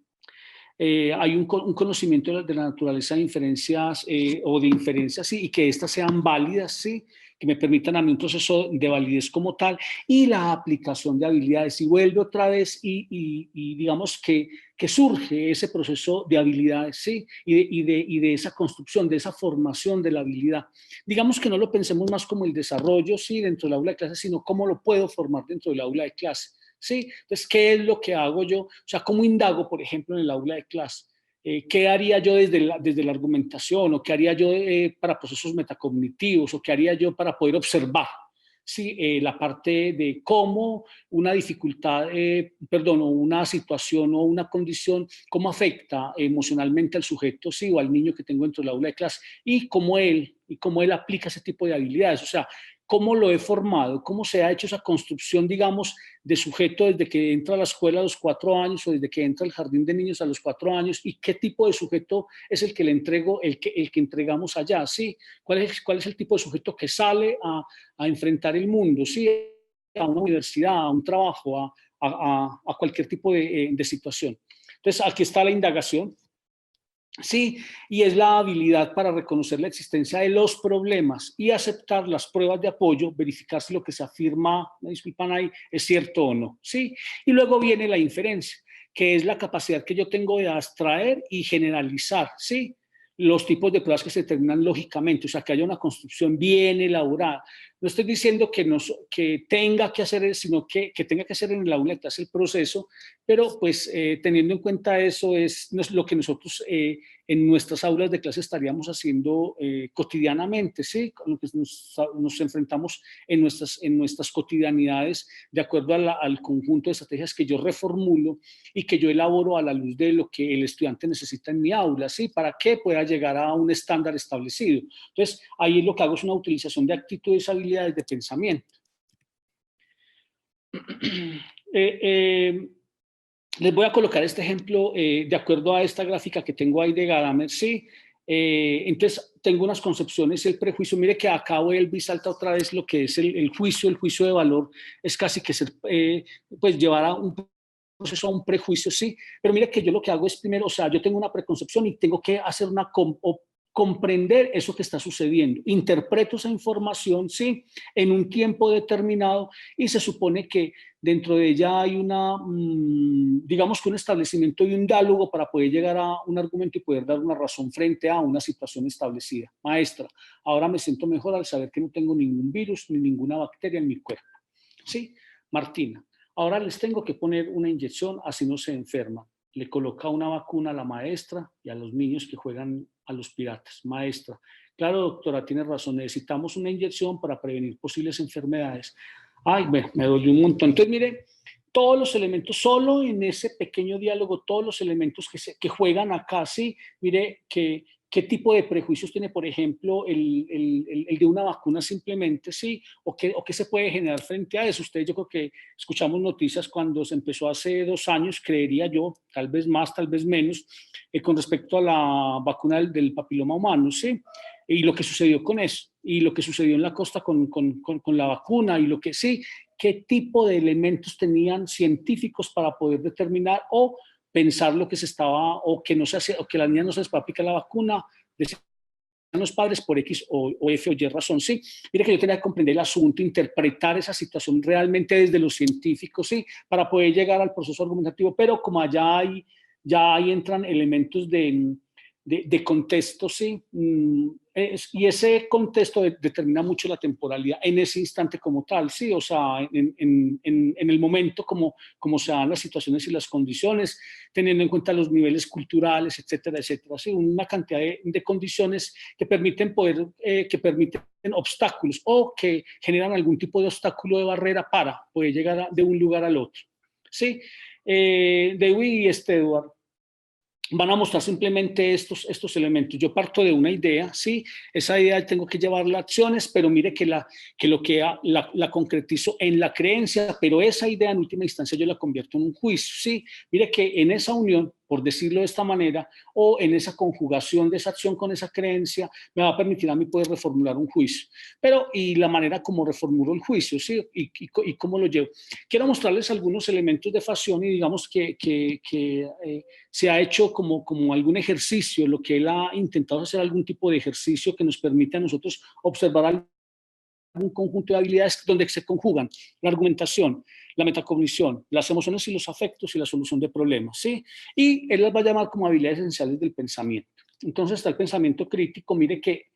hay un conocimiento de la naturaleza de inferencias o de inferencias, sí, y que éstas sean válidas, sí, que me permitan a mí un proceso de validez como tal, y la aplicación de habilidades. Y vuelve otra vez y digamos que surge ese proceso de habilidades, ¿sí? Y de esa construcción, de esa formación de la habilidad. Digamos que no lo pensemos más como el desarrollo, ¿sí? Dentro del aula de clase, sino cómo lo puedo formar dentro del aula de clase, ¿sí? Entonces, ¿qué es lo que hago yo? O sea, ¿cómo indago, por ejemplo, en el aula de clase? ¿Qué haría yo desde la argumentación? ¿O qué haría yo para procesos metacognitivos? ¿O qué haría yo para poder observar? Sí, la parte de cómo una dificultad, perdón, o una situación o una condición, cómo afecta emocionalmente al sujeto, sí, o al niño que tengo dentro del aula de clase, y cómo él aplica ese tipo de habilidades. O sea, cómo lo he formado, cómo se ha hecho esa construcción, digamos, de sujeto desde que entra a la escuela a los 4 años o desde que entra al jardín de niños a los 4 años, y qué tipo de sujeto es el que le entrego, el que entregamos allá, ¿sí? ¿Cuál es el tipo de sujeto que sale a enfrentar el mundo, ¿sí? A una universidad, a un trabajo, a cualquier tipo de situación? Entonces, aquí está la indagación. Sí, y es la habilidad para reconocer la existencia de los problemas y aceptar las pruebas de apoyo, verificar si lo que se afirma, me disculpan ahí, es cierto o no. Sí, y luego viene la inferencia, que es la capacidad que yo tengo de abstraer y generalizar, sí, los tipos de pruebas que se determinan lógicamente, o sea, que haya una construcción bien elaborada. No estoy diciendo que tenga que hacer, sino que tenga que hacer en el aula de clase el proceso, pero pues teniendo en cuenta eso no es lo que nosotros en nuestras aulas de clase estaríamos haciendo cotidianamente, ¿sí? Con lo que nos enfrentamos en nuestras cotidianidades, de acuerdo al conjunto de estrategias que yo reformulo y que yo elaboro a la luz de lo que el estudiante necesita en mi aula, ¿sí? Para que pueda llegar a un estándar establecido. Entonces, ahí lo que hago es una utilización de actitudes, habilidades de pensamiento. Les voy a colocar este ejemplo de acuerdo a esta gráfica que tengo ahí de Gadamer, ¿sí? Entonces, tengo unas concepciones, el prejuicio. Mire que acá vuelve y salta otra vez lo que es el juicio de valor. Es casi que ser, pues llevar a un proceso a un prejuicio, sí. Pero mire que yo lo que hago es primero, o sea, yo tengo una preconcepción y tengo que hacer comprender eso que está sucediendo. Interpreto esa información, sí, en un tiempo determinado, y se supone que dentro de ella hay digamos que un establecimiento y un diálogo para poder llegar a un argumento y poder dar una razón frente a una situación establecida. Maestra, ahora me siento mejor al saber que no tengo ningún virus ni ninguna bacteria en mi cuerpo. ¿Sí? Martina, ahora les tengo que poner una inyección, así no se enferman. Le coloca una vacuna a la maestra y a los niños que juegan a los piratas. Maestra, claro, doctora, tiene razón, necesitamos una inyección para prevenir posibles enfermedades. Ay, bueno, me dolió un montón. Entonces, mire, todos los elementos, solo en ese pequeño diálogo, todos los elementos que juegan acá, sí, mire qué tipo de prejuicios tiene, por ejemplo, el de una vacuna simplemente, sí, o qué se puede generar frente a eso. Ustedes, yo creo que escuchamos noticias cuando se empezó hace 2 años, creería yo, tal vez más, tal vez menos, con respecto a la vacuna del papiloma humano, sí, y lo que sucedió con eso, y lo que sucedió en la costa con la vacuna, y lo que sí, qué tipo de elementos tenían científicos para poder determinar o pensar lo que se estaba, o que no se hace, o que la niña no se les puede aplicar la vacuna, decían los padres por X o F o Y razón, sí. Mire que yo tenía que comprender el asunto, interpretar esa situación realmente desde los científicos, sí, para poder llegar al proceso argumentativo, pero como ya ahí entran elementos de contexto, sí, y ese contexto determina mucho la temporalidad en ese instante como tal, sí, o sea, en el momento como se dan las situaciones y las condiciones, teniendo en cuenta los niveles culturales, etcétera, etcétera, sí, una cantidad de condiciones que permiten que permiten obstáculos o que generan algún tipo de obstáculo de barrera para poder llegar de un lugar al otro, sí. Dewey y Edward van a mostrar simplemente estos elementos. Yo parto de una idea, sí, esa idea tengo que llevarla a acciones, pero mire que la concretizo en la creencia, pero esa idea en última instancia yo la convierto en un juicio, sí. Mire que en esa unión por decirlo de esta manera, o en esa conjugación de esa acción con esa creencia, me va a permitir a mí poder reformular un juicio. Pero, y la manera como reformulo el juicio, ¿sí? Y cómo lo llevo. Quiero mostrarles algunos elementos de Fazioni, y digamos que se ha hecho como algún ejercicio, lo que él ha intentado hacer algún tipo de ejercicio que nos permite a nosotros observar un conjunto de habilidades donde se conjugan la argumentación, la metacognición, las emociones y los afectos y la solución de problemas, ¿sí? Y él las va a llamar como habilidades esenciales del pensamiento. Entonces está el pensamiento crítico, mire que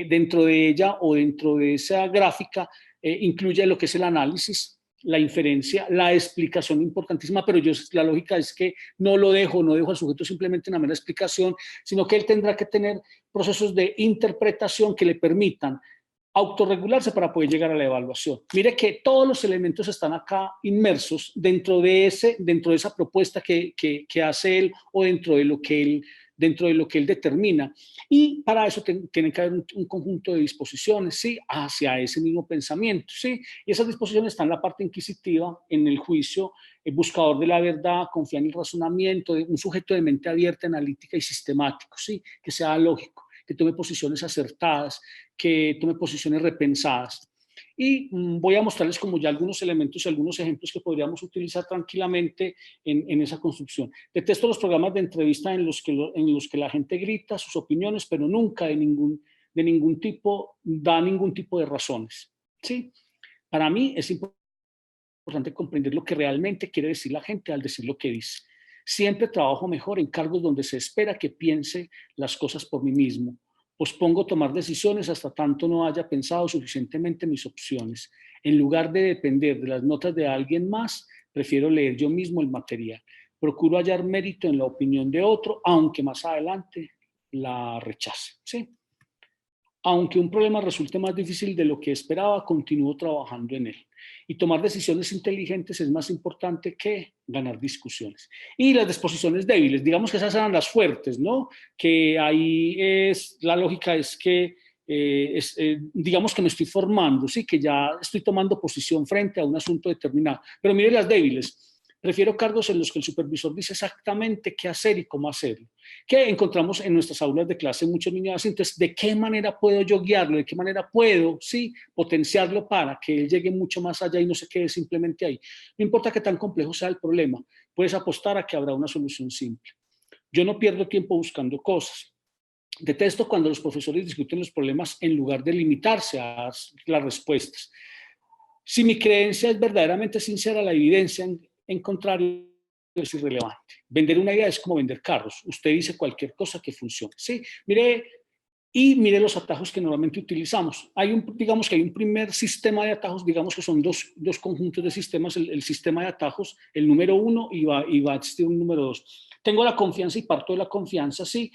dentro de ella o dentro de esa gráfica incluye lo que es el análisis, la inferencia, la explicación importantísima, pero la lógica es que no dejo al sujeto simplemente una mera explicación, sino que él tendrá que tener procesos de interpretación que le permitan autorregularse para poder llegar a la evaluación. Mire que todos los elementos están acá inmersos dentro de esa propuesta que hace él o dentro de lo que él determina. Y para eso tiene que haber un conjunto de disposiciones, ¿sí? Hacia ese mismo pensamiento, ¿sí? Y esas disposiciones están en la parte inquisitiva, en el juicio, el buscador de la verdad, confía en el razonamiento, un sujeto de mente abierta, analítica y sistemático, ¿sí? Que sea lógico, que tome posiciones acertadas, que tome posiciones repensadas. Y voy a mostrarles como ya algunos elementos y algunos ejemplos que podríamos utilizar tranquilamente en esa construcción. Detesto los programas de entrevista en los que la gente grita sus opiniones, pero nunca de ningún tipo da ningún tipo de razones, ¿sí? Para mí es importante comprender lo que realmente quiere decir la gente al decir lo que dice. Siempre trabajo mejor en cargos donde se espera que piense las cosas por mí mismo. Pospongo tomar decisiones hasta tanto no haya pensado suficientemente mis opciones. En lugar de depender de las notas de alguien más, prefiero leer yo mismo el material. Procuro hallar mérito en la opinión de otro, aunque más adelante la rechace, ¿sí? Aunque un problema resulte más difícil de lo que esperaba, continúo trabajando en él. Y tomar decisiones inteligentes es más importante que ganar discusiones. Y las disposiciones débiles, digamos que esas eran las fuertes, ¿no? Que ahí la lógica es que, digamos que me estoy formando, sí, que ya estoy tomando posición frente a un asunto determinado. Pero mire las débiles. Prefiero cargos en los que el supervisor dice exactamente qué hacer y cómo hacerlo. Que encontramos en nuestras aulas de clase muchos niños así. Entonces, ¿de qué manera puedo yo guiarlo? ¿De qué manera puedo, sí, potenciarlo para que él llegue mucho más allá y no se quede simplemente ahí? No importa qué tan complejo sea el problema, puedes apostar a que habrá una solución simple. Yo no pierdo tiempo buscando cosas. Detesto cuando los profesores discuten los problemas en lugar de limitarse a las respuestas. Si mi creencia es verdaderamente sincera, la evidencia en contrario es irrelevante. Vender una idea es como vender carros. Usted dice cualquier cosa que funcione. ¿Sí? Mire los atajos que normalmente utilizamos. Digamos que hay un primer sistema de atajos, digamos que son dos conjuntos de sistemas, el sistema de atajos, el número 1 y va a existir un número 2. Tengo la confianza y parto de la confianza, sí,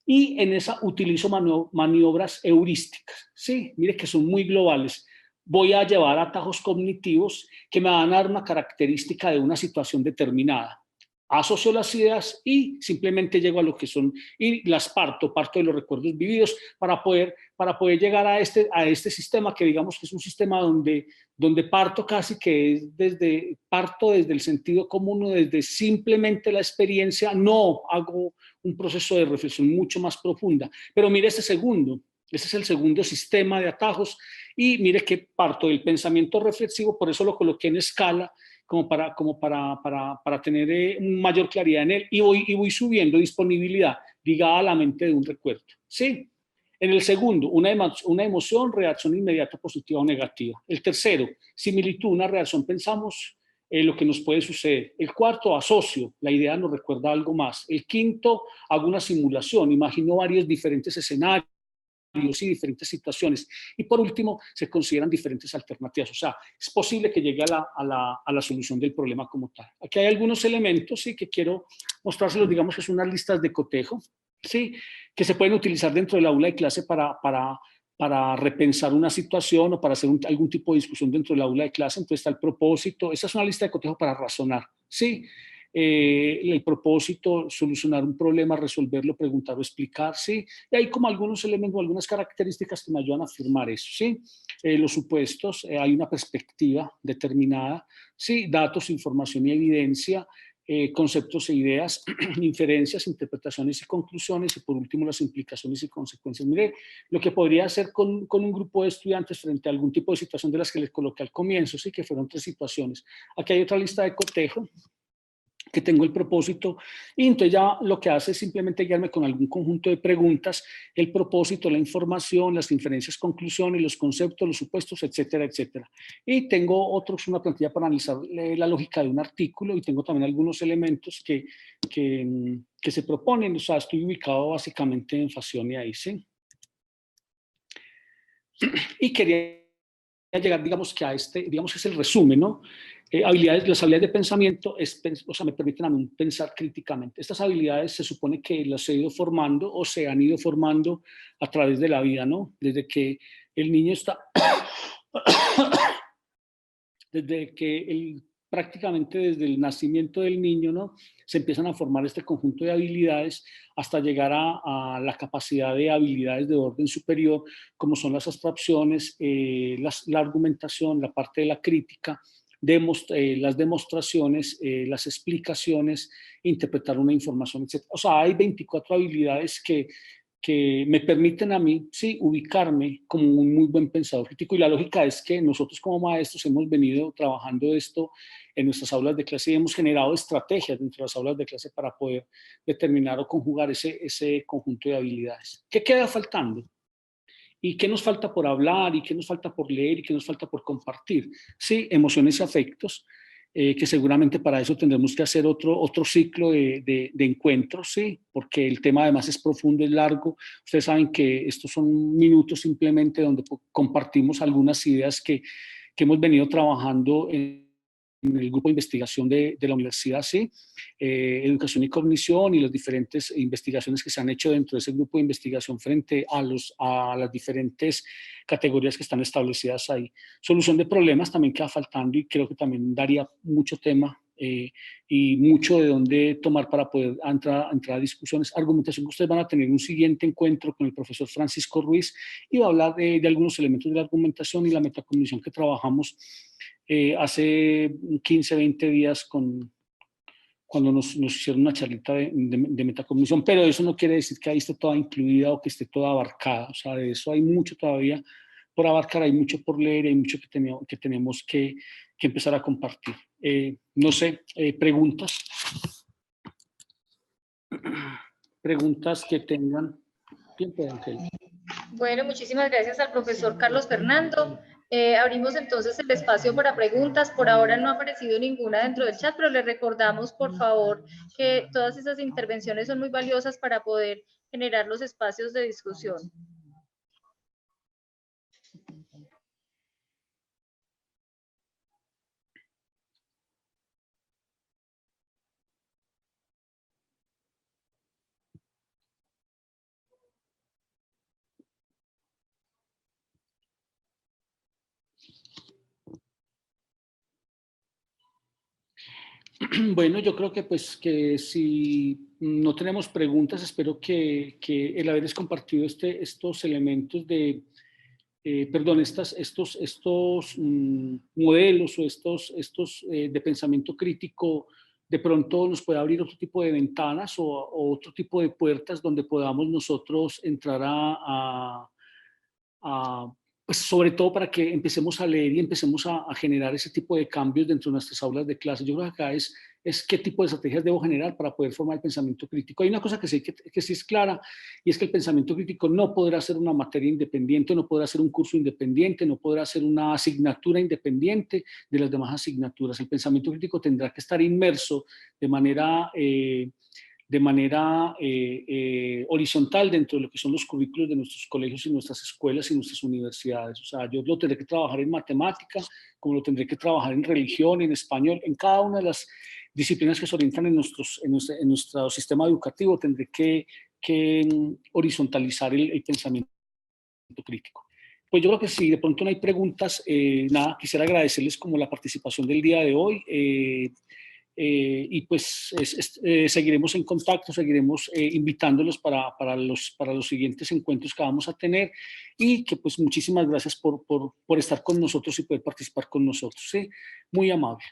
y en esa utilizo maniobras heurísticas, sí, mire que son muy globales. Voy a llevar atajos cognitivos que me van a dar una característica de una situación determinada. Asocio las ideas y simplemente llego a lo que son y las parto de los recuerdos vividos para poder llegar a este sistema que digamos que es un sistema donde parto casi que parto desde el sentido común, desde simplemente la experiencia, no hago un proceso de reflexión mucho más profunda. Pero mire ese es el segundo sistema de atajos y mire que parto del pensamiento reflexivo, por eso lo coloqué en escala, como para tener mayor claridad en él y voy subiendo disponibilidad ligada a la mente de un recuerdo. ¿Sí? En el segundo, una emoción, reacción inmediata positiva o negativa. El tercero, similitud, una reacción, pensamos lo que nos puede suceder. El cuarto, asocio, la idea nos recuerda algo más. El quinto, hago una simulación, imagino varios diferentes escenarios y diferentes situaciones. Y por último, se consideran diferentes alternativas. O sea, es posible que llegue a la solución del problema como tal. Aquí hay algunos elementos, sí, que quiero mostrárselos, digamos que son unas listas de cotejo, sí, que se pueden utilizar dentro del aula de clase para repensar una situación o para hacer algún tipo de discusión dentro del aula de clase. Entonces está el propósito. Esa es una lista de cotejo para razonar, sí. El propósito, solucionar un problema, resolverlo, preguntar o explicar, ¿sí? Y hay como algunos elementos, algunas características que me ayudan a afirmar eso, ¿sí? Los supuestos, hay una perspectiva determinada, ¿sí? Datos, información y evidencia, conceptos e ideas, inferencias, interpretaciones y conclusiones, y por último las implicaciones y consecuencias. Mire, lo que podría hacer con un grupo de estudiantes frente a algún tipo de situación de las que les coloqué al comienzo, sí, que fueron 3 situaciones. Aquí hay otra lista de cotejo, que tengo el propósito, y entonces ya lo que hace es simplemente guiarme con algún conjunto de preguntas, el propósito, la información, las inferencias, conclusiones, los conceptos, los supuestos, etcétera, etcétera. Y tengo una plantilla para analizar la lógica de un artículo, y tengo también algunos elementos que se proponen. O sea, estoy ubicado básicamente en Facione ahí, ¿sí? Y quería llegar, digamos, que a digamos que es el resumen, ¿no? Las habilidades de pensamiento, o sea, me permiten a mí pensar críticamente. Estas habilidades se supone que las he ido formando o se han ido formando a través de la vida, ¿no? Desde que el niño está, prácticamente desde el nacimiento del niño, ¿no? Se empiezan a formar este conjunto de habilidades hasta llegar a la capacidad de habilidades de orden superior, como son las abstracciones, la argumentación, la parte de la crítica, las demostraciones, las explicaciones, interpretar una información, etc. O sea, hay 24 habilidades que me permiten a mí, sí, ubicarme como un muy buen pensador crítico. Y la lógica es que nosotros como maestros hemos venido trabajando esto en nuestras aulas de clase y hemos generado estrategias dentro de las aulas de clase para poder determinar o conjugar ese conjunto de habilidades. ¿Qué queda faltando? ¿Y qué nos falta por hablar? ¿Y qué nos falta por leer? ¿Y qué nos falta por compartir? Sí, emociones y afectos, que seguramente para eso tendremos que hacer otro ciclo de encuentros, ¿sí? Porque el tema además es profundo, es largo. Ustedes saben que estos son minutos simplemente donde compartimos algunas ideas que hemos venido trabajando en el grupo de investigación de la universidad, sí, educación y cognición, y las diferentes investigaciones que se han hecho dentro de ese grupo de investigación frente a las diferentes categorías que están establecidas ahí. Solución de problemas también queda faltando, y creo que también daría mucho tema y mucho de dónde tomar para poder entrar a discusiones. Argumentación, que ustedes van a tener un siguiente encuentro con el profesor Francisco Ruiz, y va a hablar de algunos elementos de la argumentación y la metacognición que trabajamos hace 15, 20 días cuando nos hicieron una charlita de metacognición, pero eso no quiere decir que ahí esté toda incluida o que esté toda abarcada. O sea, de eso hay mucho todavía por abarcar, hay mucho por leer, hay mucho que tenemos que empezar a compartir. No sé, preguntas. Preguntas que tengan. Tiempo, Ángel. Bueno, muchísimas gracias al profesor Carlos Fernando. Abrimos entonces el espacio para preguntas. Por ahora no ha aparecido ninguna dentro del chat, pero le recordamos, por favor, que todas esas intervenciones son muy valiosas para poder generar los espacios de discusión. Bueno, yo creo que pues que si no tenemos preguntas, espero que el haberles compartido estos elementos perdón, estos modelos o estos de pensamiento crítico de pronto nos pueda abrir otro tipo de ventanas o otro tipo de puertas donde podamos nosotros entrar pues sobre todo para que empecemos a leer y empecemos a generar ese tipo de cambios dentro de nuestras aulas de clase. Yo creo que acá es qué tipo de estrategias debo generar para poder formar el pensamiento crítico. Hay una cosa que sí es clara, y es que el pensamiento crítico no podrá ser una materia independiente, no podrá ser un curso independiente, no podrá ser una asignatura independiente de las demás asignaturas. El pensamiento crítico tendrá que estar inmerso de manera horizontal dentro de lo que son los currículos de nuestros colegios y nuestras escuelas y nuestras universidades. O sea, yo lo tendré que trabajar en matemáticas, como lo tendré que trabajar en religión, en español, en cada una de las disciplinas que se orientan en nuestro sistema educativo, tendré que horizontalizar el pensamiento crítico. Pues yo creo que si de pronto no hay preguntas, nada, quisiera agradecerles como la participación del día de hoy. Y pues seguiremos en contacto, seguiremos invitándolos para los siguientes encuentros que vamos a tener, y que pues muchísimas gracias por estar con nosotros y poder participar con nosotros, ¿sí? Muy amable.